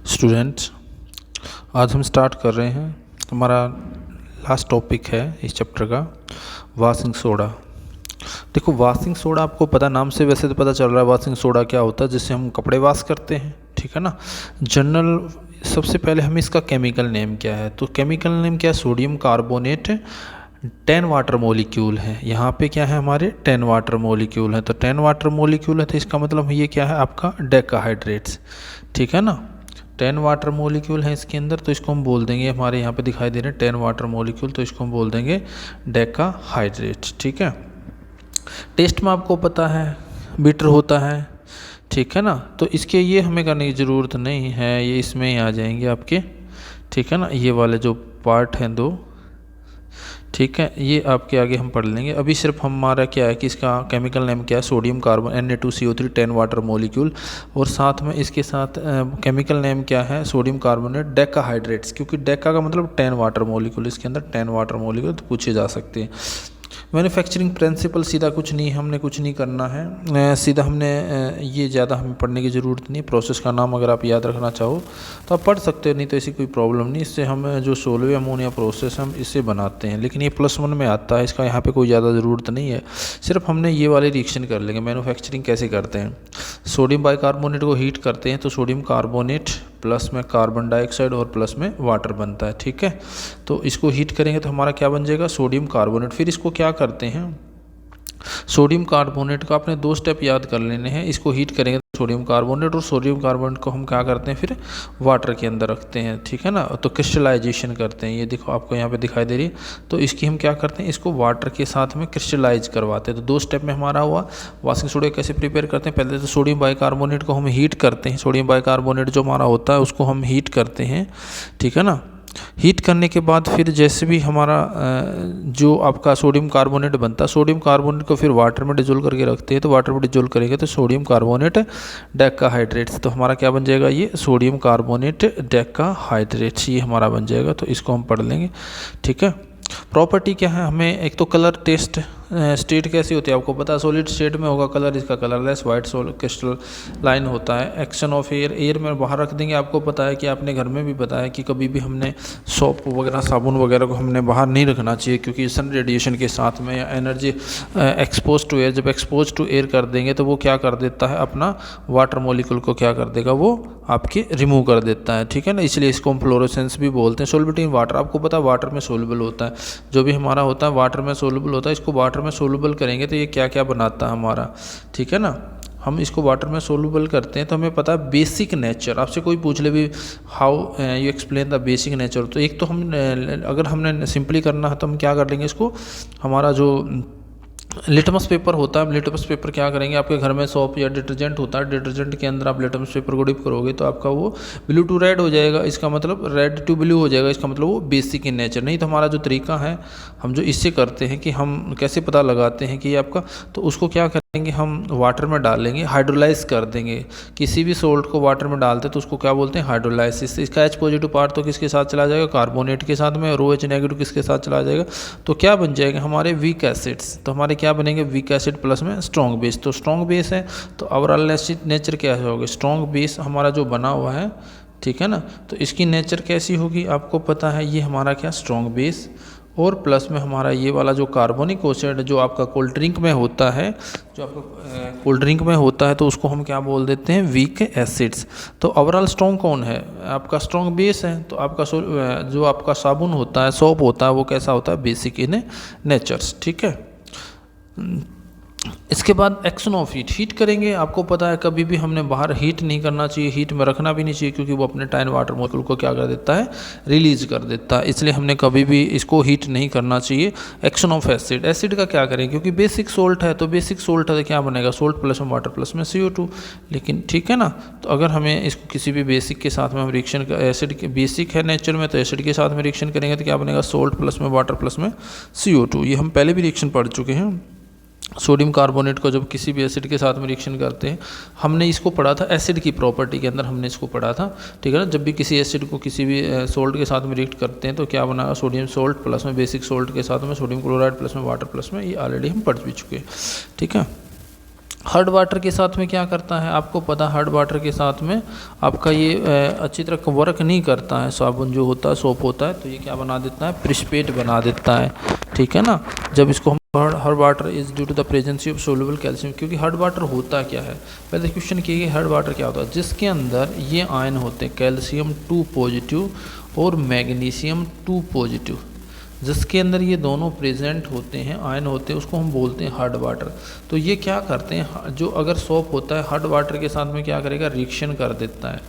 Students, आज हम start कर रहे हैं। हमारा लास्ट टॉपिक है इस चैप्टर का वॉशिंग सोडा। देखो, वॉशिंग सोडा आपको पता, नाम से वैसे तो पता चल रहा है वॉशिंग सोडा क्या होता है, जिससे हम कपड़े वॉश करते हैं, ठीक है ना। जनरल सबसे पहले हमें इसका केमिकल नेम क्या है, तो केमिकल नेम क्या है, सोडियम कार्बोनेट 10 वाटर मोलिक्यूल है। यहाँ पे क्या है, हमारे 10 वाटर मोलिक्यूल है। तो 10 वाटर मोलिक्यूल है तो इसका मतलब ये क्या है, आपका डेकाहाइड्रेट्स, ठीक है ना। 10 वाटर मोलिक्यूल है इसके अंदर, तो इसको हम बोल देंगे, हमारे यहाँ पे दिखाई दे रहे हैं 10 वाटर मोलिक्यूल, तो इसको हम बोल देंगे डेकाहाइड्रेट्स, ठीक है। टेस्ट में आपको पता है बिटर होता है, ठीक है ना। तो इसके ये हमें करने की ज़रूरत नहीं है, ये इसमें ही आ जाएंगे आपके, ठीक है ना। ये वाले जो पार्ट हैं दो, ठीक है, ये आपके आगे हम पढ़ लेंगे। अभी सिर्फ हमारा क्या है कि इसका केमिकल नेम क्या है, sodium carbon Na2CO3 10 water molecule, और साथ में इसके साथ केमिकल नेम क्या है, सोडियम कार्बोनेट डेकाहाइड्रेट्स, क्योंकि डेका का मतलब 10 वाटर मोलिक्यूल, इसके अंदर 10 वाटर मोलिक्यूल तो पूछे जा सकते हैं। मैन्युफैक्चरिंग प्रिंसिपल सीधा कुछ नहीं, हमने कुछ नहीं करना है, सीधा हमने ये ज़्यादा हमें पढ़ने की ज़रूरत नहीं। प्रोसेस का नाम अगर आप याद रखना चाहो तो आप पढ़ सकते हो, नहीं तो ऐसी कोई प्रॉब्लम नहीं। इससे हम जो 16वें अमोनिया प्रोसेस हम इससे बनाते हैं, लेकिन ये +1 में आता है, इसका यहाँ पे कोई ज़्यादा ज़रूरत नहीं है। सिर्फ हमने ये वाले रिएक्शन कर लेंगे। मैन्युफैक्चरिंग कैसे करते हैं, सोडियम बाइकार्बोनेट को हीट करते हैं तो सोडियम कार्बोनेट प्लस में कार्बन डाइऑक्साइड और प्लस में वाटर बनता है, ठीक है। तो इसको हीट करेंगे तो हमारा क्या बन जाएगा, सोडियम कार्बोनेट। फिर इसको क्या करते हैं, सोडियम कार्बोनेट का अपने 2 स्टेप याद कर लेने हैं। इसको हीट करेंगे तो सोडियम कार्बोनेट, और सोडियम कार्बोनेट को हम क्या करते हैं, फिर वाटर के अंदर रखते हैं, ठीक है ना। तो क्रिस्टलाइजेशन करते हैं, ये देखो आपको यहाँ पे दिखाई दे रही है। तो इसकी हम क्या करते हैं, इसको वाटर के साथ में क्रिस्टलाइज करवाते हैं। तो 2 स्टेप में हमारा हुआ। वॉशिंग सोडा कैसे प्रिपेयर करते हैं, पहले तो सोडियम बाइकार्बोनेट को हम हीट करते हैं। सोडियम बाइकार्बोनेट जो हमारा होता है उसको हम हीट करते हैं, ठीक है ना। हीट करने के बाद फिर जैसे भी हमारा जो आपका सोडियम कार्बोनेट बनता है, सोडियम कार्बोनेट को फिर वाटर में डिजोल्व करके रखते हैं। तो वाटर में डिजोल्व करेंगे तो सोडियम कार्बोनेट डेकाहाइड्रेट्स, तो हमारा क्या बन जाएगा, ये सोडियम कार्बोनेट डेकाहाइड्रेट्स, ये हमारा बन जाएगा। तो इसको हम पढ़ लेंगे, ठीक है। प्रॉपर्टी क्या है, हमें एक तो कलर टेस्ट, स्टेट कैसी होती है आपको पता है, सॉलिड स्टेट में होगा कलर इसका कलरलेस वाइट क्रिस्टल लाइन होता है। एक्शन ऑफ एयर, एयर में बाहर रख देंगे। आपको पता है कि आपने घर में भी पता है कि कभी भी हमने सोप वगैरह साबुन वगैरह को हमने बाहर नहीं रखना चाहिए, क्योंकि सन रेडिएशन के साथ में या एनर्जी एक्सपोज टू एयर, जब एक्सपोज टू एयर कर देंगे तो वो क्या कर देता है, अपना वाटर मोलिक्यूल को क्या कर देगा, वो आपके रिमूव कर देता है, ठीक है ना। इसलिए इसको हम फ्लोरोसेंस भी बोलते हैं। सोल्युबिलिटी इन वाटर, आपको पता है वाटर में सोल्युबल होता है, जो भी हमारा होता है वाटर में सोल्युबल होता है। इसको वाटर में सोल्युबल करेंगे तो ये क्या क्या बनाता है हमारा, ठीक है ना। हम इसको वाटर में सोल्युबल करते हैं तो हमें पता है बेसिक नेचर। आपसे कोई पूछ ले भी how you explain the basic nature, तो एक तो हम अगर हमने सिंपली करना है तो हम क्या कर लेंगे, इसको हमारा जो लिटमस पेपर होता है, लिटमस पेपर क्या करेंगे, आपके घर में सोप या डिटर्जेंट होता है, डिटर्जेंट के अंदर आप लिटमस पेपर को डिप करोगे तो आपका वो ब्लू टू रेड हो जाएगा, इसका मतलब रेड टू ब्लू हो जाएगा, इसका मतलब वो बेसिक इन नेचर। नहीं तो हमारा जो तरीका है, हम जो इससे करते हैं कि हम कैसे पता लगाते हैं कि ये आपका, तो उसको क्या करेंगे, हम वाटर में डालेंगे, हाइड्रोलाइज कर देंगे। किसी भी सोल्ट को वाटर में डालते हैं तो उसको क्या बोलते हैं, हाइड्रोलाइसिस। इसका H पॉजिटिव पार्ट तो किसके साथ चला जाएगा, कार्बोनेट के साथ में, और OH नेगेटिव किसके साथ चला जाएगा, तो क्या बन जाएगा हमारे वीक एसिड्स। तो हमारे क्या बनेंगे, वीक एसिड प्लस में स्ट्रॉन्ग बेस। तो स्ट्रॉन्ग बेस है तो ओवरऑल नेचर क्या होगा, स्ट्रॉन्ग बेस हमारा जो बना हुआ है, ठीक है ना। तो इसकी नेचर कैसी होगी आपको पता है, ये हमारा क्या, स्ट्रॉन्ग बेस, और प्लस में हमारा ये वाला जो कार्बोनिक एसिड जो आपका कोल्ड ड्रिंक में होता है, जो आपका कोल्ड ड्रिंक में होता है, तो उसको हम क्या बोल देते हैं, वीक एसिड्स। तो ओवरऑल स्ट्रॉन्ग कौन है, आपका स्ट्रॉन्ग बेस है। तो आपका जो आपका साबुन होता है, सोप होता है, वो कैसा होता है, बेसिक इन नेचर्स, ठीक है। इसके बाद एक्शन ऑफ हीट, हीट करेंगे। आपको पता है कभी भी हमने बाहर हीट नहीं करना चाहिए, हीट में रखना भी नहीं चाहिए, क्योंकि वो अपने 10 वाटर मोलिक्यूल को क्या कर देता है, रिलीज कर देता है। इसलिए हमने कभी भी इसको हीट नहीं करना चाहिए। एक्शन ऑफ एसिड, एसिड का क्या करें, क्योंकि बेसिक सोल्ट है, तो बेसिक सोल्ट है तो क्या बनेगा, सोल्ट प्लस में वाटर प्लस में CO2, लेकिन ठीक है ना। तो अगर हमें इसको किसी भी बेसिक के साथ में हम रिएक्शन, एसिड के बेसिक है नेचर में, तो एसिड के साथ में रिएक्शन करेंगे तो क्या बनेगा, सोल्ट प्लस में वाटर प्लस में CO2। ये हम पहले भी रिएक्शन पढ़ चुके हैं। सोडियम कार्बोनेट को जब किसी भी एसिड के साथ में रिएक्शन करते हैं, हमने इसको पढ़ा था एसिड की प्रॉपर्टी के अंदर, हमने इसको पढ़ा था, ठीक है ना। जब भी किसी एसिड को किसी भी सोल्ट के साथ में रिएक्ट करते हैं तो क्या बना, सोडियम सोल्ट प्लस में बेसिक सोल्ट के साथ में सोडियम क्लोराइड प्लस में वाटर प्लस में, ये ऑलरेडी हम पढ़ भी चुके हैं, ठीक है। हार्ड वाटर के साथ में क्या करता है, आपको पता, हार्ड वाटर के साथ में आपका ये अच्छी तरह वर्क नहीं करता है। साबुन जो होता है, सोप होता है, तो ये क्या बना देता है, प्रिसिपिटेट बना देता है, ठीक है ना। जब इसको हम hard water is due to the presence of soluble calcium, क्योंकि हार्ड वाटर होता क्या है, पहले क्वेश्चन किए गए हार्ड वाटर क्या होता है, जिसके अंदर ये आयन होते हैं कैल्शियम 2 पॉजिटिव और मैग्नीशियम 2 पॉजिटिव, जिसके अंदर ये दोनों प्रेजेंट होते हैं, आयन होते हैं, उसको हम बोलते हैं हार्ड वाटर। तो ये क्या करते हैं, जो अगर सोप होता है हार्ड वाटर के साथ में क्या करेगा, रिएक्शन कर देता है,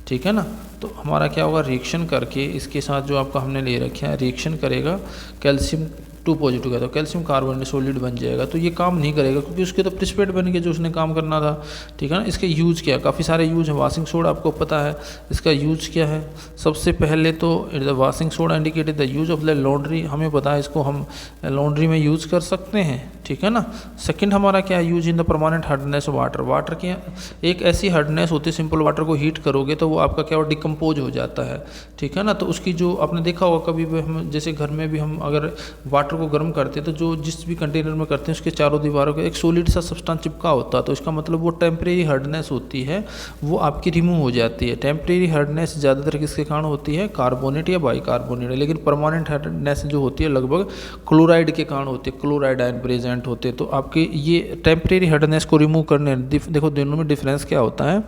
ठीक है ना। तो हमारा क्या होगा, रिएक्शन करके इसके साथ जो आपका हमने ले रखा है, रिएक्शन करेगा, कैल्शियम 2 पॉजिटिव का, तो कैल्शियम कार्बोनेट सॉलिड बन जाएगा। तो ये काम नहीं करेगा क्योंकि उसके तो प्रिसिपिटेट बन के जो उसने काम करना था, ठीक है ना। इसके यूज क्या, काफ़ी सारे यूज है। वाशिंग सोडा आपको पता है इसका यूज क्या है, सबसे पहले तो the washing soda indicated the use of the laundry, हमें पता है इसको हम लॉन्ड्री में यूज़ कर सकते हैं, ठीक है ना। सेकंड हमारा क्या है, use in the permanent hardness of water, water की एक ऐसी हार्डनेस होती है, सिंपल वाटर को हीट करोगे तो वो आपका क्या हो, डिकम्पोज हो जाता है, ठीक है ना। तो उसकी जो आपने देखा होगा कभी भी, हम जैसे घर में भी हम अगर वाटर को गर्म करते हैं तो जो जिस भी कंटेनर में करते हैं उसके चारों दीवारों के एक सॉलिड सा सब्सटेंस चिपका होता है, तो इसका मतलब वो टेम्परेरी हार्डनेस होती है, वो आपकी रिमूव हो जाती है। टेम्परेरी हार्डनेस ज़्यादातर किसके कारण होती है, कार्बोनेट या बाइकार्बोनेट, लेकिन परमानेंट हार्डनेस जो होती है लगभग क्लोराइड के कारण होती है, क्लोराइड आयन प्रेजेंट होते हैं। तो आपके ये टेम्परेरी हार्डनेस को रिमूव करने, देखो दोनों में डिफरेंस क्या होता है।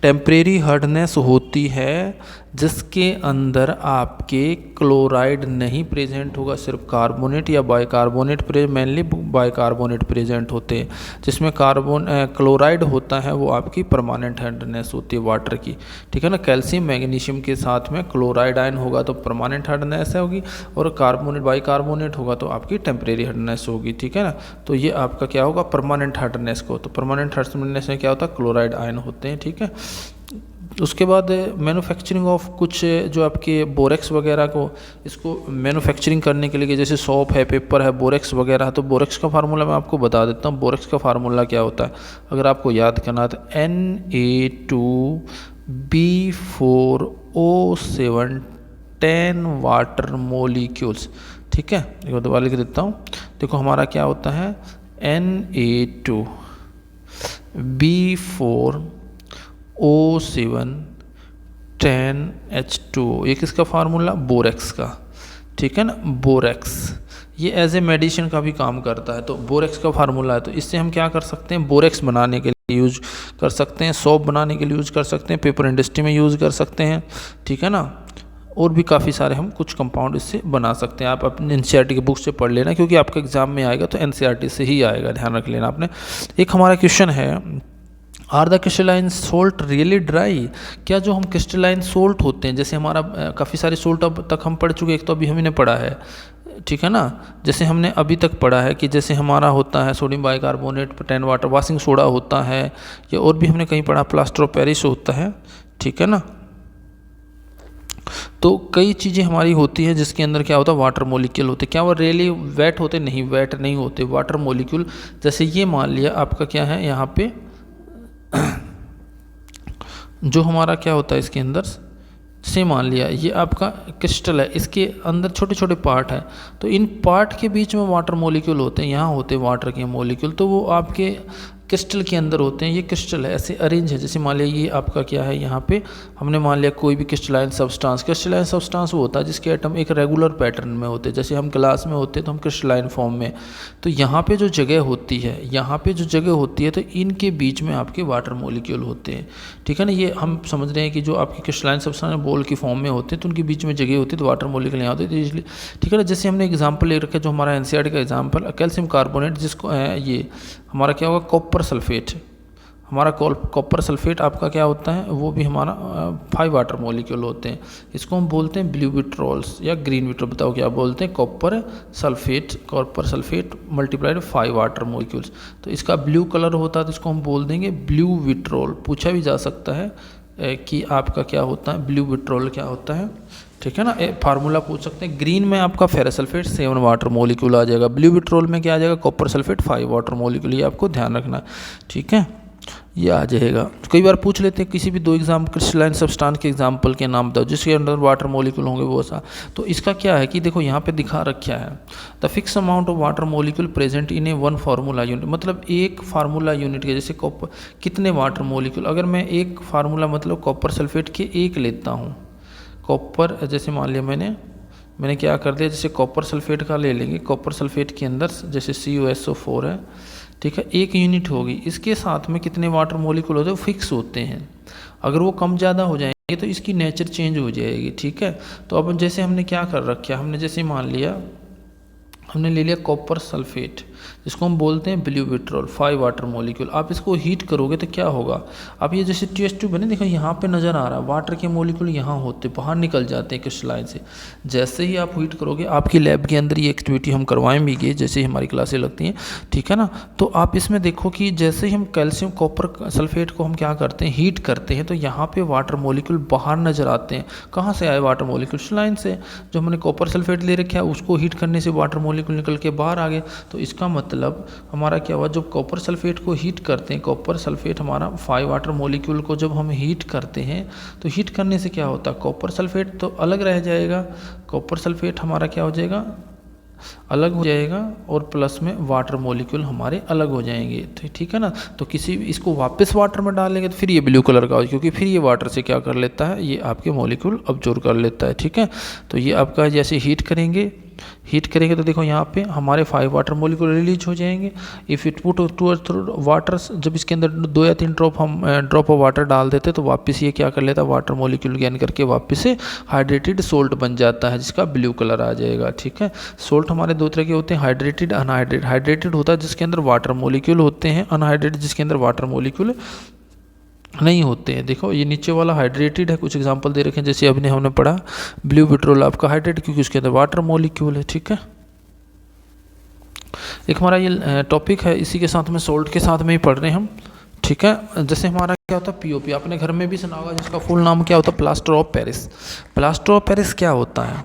टेम्परेरी हार्डनेस होती है जिसके अंदर आपके क्लोराइड नहीं प्रेजेंट होगा, सिर्फ कार्बोनेट या बाइकार्बोनेट, मेनली बाइकार्बोनेट प्रेजेंट होते हैं। जिसमें क्लोराइड होता है वो आपकी परमानेंट हार्डनेस होती है वाटर की, ठीक है ना। कैल्शियम मैग्नीशियम के साथ में क्लोराइड आयन होगा तो परमानेंट हार्डनेस होगी, और कार्बोनेट बाइकार्बोनेट होगा तो आपकी टेम्परेरी हार्डनेस होगी, ठीक है ना। तो ये आपका क्या होगा, परमानेंट हार्डनेस को, तो परमानेंट हार्डनेस में क्या होता है, क्लोराइड आयन होते हैं, ठीक है। उसके बाद मैन्युफैक्चरिंग ऑफ कुछ जो आपके बोरेक्स वगैरह को, इसको मैन्युफैक्चरिंग करने के लिए जैसे सोप है, पेपर है, बोरेक्स वगैरह है, तो बोरेक्स का फार्मूला मैं आपको बता देता हूँ। बोरेक्स का फार्मूला क्या होता है अगर आपको याद करना, तो Na2B4O7 10 वाटर मोलिक्यूल्स, ठीक है। देखो दोबारा लिख देता हूँ, देखो हमारा क्या होता है, Na2B4O7 10H2O, ये किसका फार्मूला, बोरेक्स का, ठीक है ना। बोरेक्स ये एज ए मेडिसिन का भी काम करता है, तो बोरेक्स का फार्मूला है। तो इससे हम क्या कर सकते हैं, बोरेक्स बनाने के लिए यूज कर सकते हैं, सोप बनाने के लिए यूज कर सकते हैं, पेपर इंडस्ट्री में यूज़ कर सकते हैं, ठीक है ना। और भी काफ़ी सारे हम कुछ कंपाउंड इससे बना सकते हैं। आप अपने एनसीईआरटी की बुक से पढ़ लेना, क्योंकि आपका एग्जाम में आएगा तो एनसीईआरटी से ही आएगा, ध्यान रख लेना आपने। एक हमारा क्वेश्चन है, are the crystalline salt really dry, क्या जो हम क्रिस्टलाइन सोल्ट होते हैं, जैसे हमारा काफ़ी सारे सोल्ट अब तक हम पढ़ चुके हैं, एक तो अभी हमने पढ़ा है, ठीक है ना। जैसे हमने अभी तक पढ़ा है कि जैसे हमारा होता है sodium bicarbonate, 10 water, washing soda होता है, या और भी हमने कहीं पढ़ा, प्लास्टर ऑफ पेरिस होता है, ठीक है ना। तो कई चीज़ें हमारी होती हैं जिसके अंदर क्या होता है, वाटर मॉलिक्यूल होते हैं। क्या वो रियली वेट होते, नहीं वेट नहीं होते, वाटर मॉलिक्यूल। जैसे ये मान लिया आपका क्या है यहाँ पे जो हमारा क्या होता है इसके अंदर से, मान लिया ये आपका क्रिस्टल है, इसके अंदर छोटे छोटे पार्ट है, तो इन पार्ट के बीच में वाटर मॉलिक्यूल होते हैं, यहाँ होते हैं वाटर के मॉलिक्यूल, तो वो आपके क्रिस्टल के अंदर होते हैं। ये क्रिस्टल है, ऐसे अरेंज है, जैसे मान लिया ये आपका क्या है, यहाँ पे हमने मान लिया कोई भी क्रिस्टलाइन सब्सटेंस वो होता है जिसके एटम एक रेगुलर पैटर्न में होते हैं, जैसे हम ग्लास में होते हैं तो हम क्रिस्टलाइन फॉर्म में। तो यहाँ पे जो जगह होती है, तो इनके बीच में आपके वाटर मॉलिक्यूल होते हैं, ठीक है ना। ये हम समझ रहे हैं कि जो आपकी क्रिस्टलाइन सब्सटेंस बॉल की फॉर्म में होते हैं तो उनके बीच में जगह होती है, तो वाटर मॉलिक्यूल यहाँ होते हैं, तो इसलिए, ठीक है ना। जैसे हमने एग्जाम्पल ले रखा है, जो हमारा एनसीईआरटी का एग्जाम्पल, कैल्शियम कार्बोनेट, जिसको ये हमारा क्या होगा, कॉपर सल्फेट, हमारा कॉपर सल्फेट आपका क्या होता है, वो भी हमारा 5 वाटर मॉलिक्यूल होते हैं। इसको हम बोलते हैं ब्लू विट्रॉल्स या ग्रीन विट्रॉल, बताओ क्या बोलते हैं, copper sulphate multiplied 5 water molecules. तो इसका ब्लू कलर होता है तो इसको हम बोल देंगे ब्लू विट्रॉल। पूछा भी जा सकता है कि आपका क्या होता है, ब्लू विट्रॉल क्या होता है, ठीक है ना। फार्मूला पूछ सकते हैं। ग्रीन में आपका फेरस सल्फेट 7 वाटर मॉलिक्यूल आ जाएगा, ब्लू विट्रॉल में क्या आ जाएगा, कॉपर सल्फेट 5 वाटर मॉलिक्यूल, ये आपको ध्यान रखना है, ठीक है। ये आ जाएगा। कई बार पूछ लेते हैं किसी भी दो एग्जाम क्रिस्टलाइन सब्सटेंस के एग्जाम्पल के नाम बताओ जिसके अंदर वाटर मॉलिक्यूल होंगे वो सा। तो इसका क्या है कि देखो यहाँ पे दिखा रखा है the fix amount of water molecule present in A one formula unit, मतलब एक फार्मूला यूनिट के जैसे कॉपर कितने वाटर मॉलिक्यूल, अगर मैं एक फार्मूला मतलब कॉपर सल्फेट के एक लेता हूँ, कॉपर जैसे मान लिया मैंने क्या कर दिया, जैसे कॉपर सल्फेट का ले लेंगे, कॉपर सल्फेट के अंदर जैसे CuSO4 है, ठीक है, एक यूनिट होगी, इसके साथ में कितने वाटर मॉलिक्यूल होते हैं वो फिक्स होते हैं। अगर वो कम ज़्यादा हो जाएंगे तो इसकी नेचर चेंज हो जाएगी, ठीक है। तो अब जैसे हमने क्या कर रखा है, हमने जैसे मान लिया हमने ले लिया कॉपर सल्फेट जिसको हम बोलते हैं ब्लू विट्रोल 5 वाटर मॉलिक्यूल। आप इसको हीट करोगे तो क्या होगा, अब ये जैसे टेस्ट ट्यूब है ना, देखो यहाँ पे नज़र आ रहा है वाटर के मॉलिक्यूल यहाँ होते बाहर निकल जाते हैं क्रिस्टलाइन से। जैसे ही आप हीट करोगे, आपकी लैब के अंदर ये एक्टिविटी हम करवाएंगे जैसे ही हमारी क्लासें लगती हैं, ठीक है ना। तो आप इसमें देखो कि जैसे ही हम कैल्शियम कॉपर सल्फेट को हम क्या करते हैं हीट करते हैं तो यहाँ पर वाटर मॉलिक्यूल बाहर नज़र आते हैं। कहाँ से आए वाटर मॉलिक्यूल, क्रिस्टलाइन से। जो हमने कॉपर सल्फेट ले रखा है उसको हीट करने से वाटर मॉलिक्यूल निकल के बाहर आ गए। तो इसका मतलब हमारा क्या हुआ, जब कॉपर सल्फेट को हीट करते हैं, कॉपर सल्फेट हमारा 5 वाटर मॉलिक्यूल को जब हम हीट करते हैं तो हीट करने से क्या होता है, कॉपर सल्फेट तो अलग रह जाएगा, कॉपर सल्फेट हमारा क्या हो जाएगा, अलग हो जाएगा, और प्लस में वाटर मॉलिक्यूल हमारे अलग हो जाएंगे, तो ठीक है ना। तो किसी इसको वापस वाटर में डालेंगे तो फिर ये ब्लू कलर का हो, क्योंकि फिर ये वाटर से क्या कर लेता है, ये आपके मॉलिक्यूल अब्जॉर्ब कर लेता है, ठीक है। तो ये आपका जैसे हीट करेंगे तो देखो यहाँ पे हमारे 5 वाटर मॉलिक्यूल रिलीज हो जाएंगे। If it put to water, जब इसके अंदर 2 या 3 ड्रॉप ऑफ वाटर डाल देते तो वापस ये क्या कर लेता है, वाटर मॉलिक्यूल गेन करके वापस से हाइड्रेटेड सोल्ट बन जाता है जिसका ब्लू कलर आ जाएगा, ठीक है। सोल्ट हमारे 2 तरह के होते हैं, हाइड्रेटेड, अनहाइड्रेटेड। हाइड्रेटेड होता है जिसके अंदर वाटर मॉलिक्यूल होते हैं, अनहाइड्रेटेड जिसके अंदर वाटर मॉलिक्यूल नहीं होते हैं। देखो ये नीचे वाला हाइड्रेटेड है, कुछ एग्जांपल दे रखे हैं जैसे अभी हमने पढ़ा ब्लू विट्रोल आपका हाइड्रेटेड क्योंकि उसके अंदर वाटर मॉलिक्यूल है, ठीक है। एक हमारा ये टॉपिक है, इसी के साथ में सोल्ट के साथ में ही पढ़ रहे हैं हम, ठीक है। जैसे हमारा क्या होता है POP, आपने घर में भी सुना होगा जिसका फुल नाम क्या होता है, plaster of Paris. Plaster of Paris क्या होता है,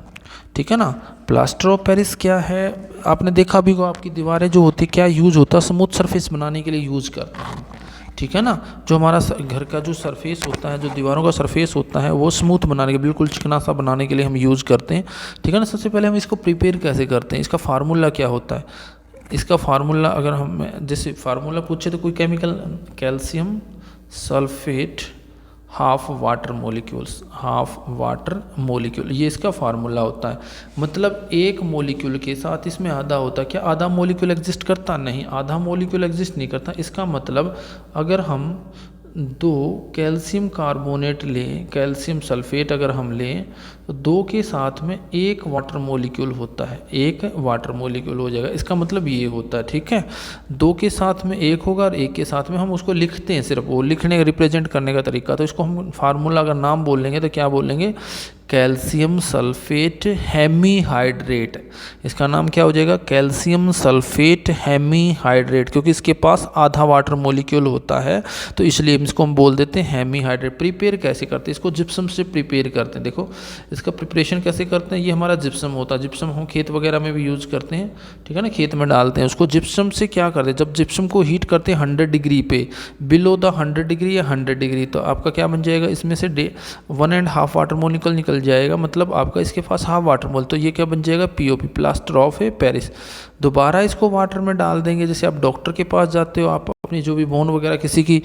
ठीक है ना। प्लास्टर ऑफ पेरिस क्या है, आपने देखा भी होगा, आपकी दीवारें जो होती क्या यूज होता है, स्मूथ सरफेस बनाने के लिए यूज करते हैं, ठीक है ना। जो हमारा घर का जो सरफेस होता है, जो दीवारों का सरफेस होता है वो स्मूथ बनाने के, बिल्कुल चिकना सा बनाने के लिए हम यूज़ करते हैं, ठीक है ना। सबसे पहले हम इसको प्रिपेयर कैसे करते हैं, इसका फार्मूला क्या होता है, इसका फार्मूला अगर हम जैसे फार्मूला पूछे तो कोई chemical, calcium sulphate half water molecules, half water molecule, ये इसका फार्मूला होता है। मतलब एक मॉलिक्यूल के साथ इसमें आधा होता है, क्या आधा मॉलिक्यूल एग्जिस्ट करता, नहीं, आधा मॉलिक्यूल एग्जिस्ट नहीं करता। इसका मतलब अगर हम 2 कैल्शियम कार्बोनेट लें, कैल्शियम सल्फेट अगर हम लें तो 2 के साथ में 1 वाटर मॉलिक्यूल होता है, 1 वाटर मॉलिक्यूल हो जाएगा। इसका मतलब ये होता है, ठीक है। 2 के साथ में 1 होगा और 1 के साथ में हम उसको लिखते हैं, सिर्फ वो लिखने का रिप्रेजेंट करने का तरीका। तो इसको हम फार्मूला अगर नाम बोल लेंगे तो क्या बोलेंगे, कैल्शियम सल्फेट हेमीहाइड्रेट। इसका नाम क्या हो जाएगा, कैल्शियम सल्फेट हेमीहाइड्रेट, क्योंकि इसके पास आधा वाटर मॉलिक्यूल होता है तो इसलिए इसको हम बोल देते हैं हेमीहाइड्रेट। प्रिपेयर कैसे करते हैं, इसको जिप्सम से प्रिपेयर करते हैं। देखो इसका प्रिपरेशन कैसे करते हैं, ये हमारा जिप्सम होता है, जिप्सम हम खेत वगैरह में भी यूज़ करते हैं, ठीक है ना, खेत में डालते हैं उसको। जिप्सम से क्या करते हैं, जब जिप्सम को हीट करते हैं 100 डिग्री पे, बिलो द 100 डिग्री या 100 डिग्री, तो आपका क्या बन जाएगा, इसमें से 1.5 वाटर मॉलिक्यूल निकल जाएगा, मतलब आपका इसके पास हाफ वाटर मॉल, तो ये क्या बन जाएगा, POP, प्लास्टर ऑफ पेरिस। दोबारा इसको वाटर में डाल देंगे, जैसे आप डॉक्टर के पास जाते हो, आप अपनी जो भी बोन वगैरह किसी की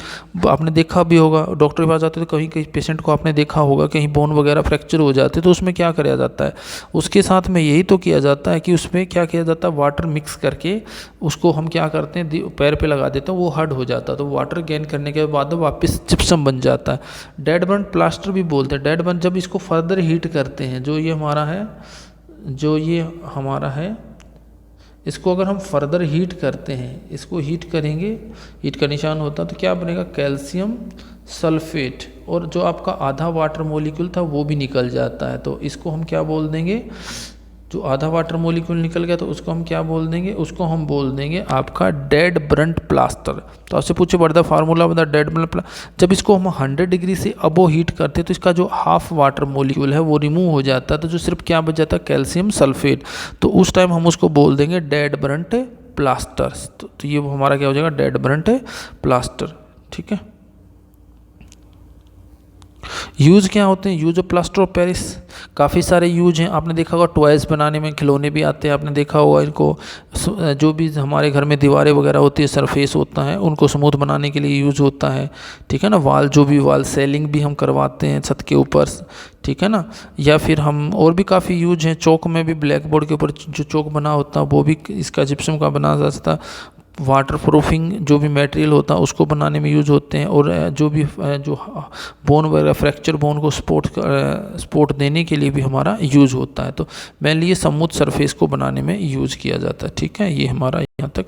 आपने देखा भी होगा, डॉक्टर के पास जाते हो तो कहीं कहीं पेशेंट को आपने देखा होगा कहीं बोन वगैरह फ्रैक्चर हो जाते, तो उसमें क्या किया जाता है, उसके साथ में यही तो किया जाता है कि उसमें क्या किया जाता है, वाटर मिक्स करके उसको हम क्या करते हैं, पैर पे लगा देते हैं, वो हार्ड हो जाता है, तो वाटर गेन करने के बाद वापस जिप्सम बन जाता है। डेड बर्न प्लास्टर भी बोलते हैं। डेड बर्न जब इसको फर्दर हीट करते हैं, जो ये हमारा है, इसको अगर हम फर्दर हीट करते हैं, इसको हीट करेंगे, हीट का निशान होता है, तो क्या बनेगा, कैल्शियम सल्फेट, और जो आपका आधा वाटर मॉलिक्यूल था वो भी निकल जाता है। तो इसको हम क्या बोल देंगे, जो आधा वाटर मॉलिक्यूल निकल गया तो उसको हम क्या बोल देंगे, उसको हम बोल देंगे आपका डेड ब्रंट प्लास्टर। तो आपसे पूछे बढ़ता फार्मूला बता डेड ब्रंट प्लास्टर। जब इसको हम 100 डिग्री से अबो हीट करते हैं तो इसका जो हाफ वाटर मॉलिक्यूल है वो रिमूव हो जाता है, तो जो सिर्फ क्या बच जाता है, कैल्शियम सल्फेट। तो उस टाइम हम उसको बोल देंगे डेड ब्रंट प्लास्टर। तो ये हमारा क्या हो जाएगा, डेड ब्रंट प्लास्टर, ठीक है। यूज़ क्या होते हैं? Use of plaster of Paris, काफ़ी सारे यूज हैं। आपने देखा होगा टॉयज़ बनाने में, खिलौने भी आते हैं, आपने देखा होगा इनको। जो भी हमारे घर में दीवारें वगैरह होती है, सरफेस होता है, उनको स्मूथ बनाने के लिए यूज होता है, ठीक है ना। वाल, जो भी वाल सेलिंग भी हम करवाते हैं छत के ऊपर, ठीक है ना। या फिर हम और भी काफ़ी यूज हैं। चौक में भी, ब्लैक बोर्ड के ऊपर जो चौक बना होता है वो भी इसका जिप्सम का बना जा सकता है। वाटर प्रूफिंग जो भी मटेरियल होता है उसको बनाने में यूज होते हैं। और जो भी जो बोन वगैरह, फ्रैक्चर बोन को सपोर्ट देने के लिए भी हमारा यूज होता है। तो मेनली ये स्मूथ सरफेस को बनाने में यूज किया जाता है, ठीक है। ये हमारा यहाँ तक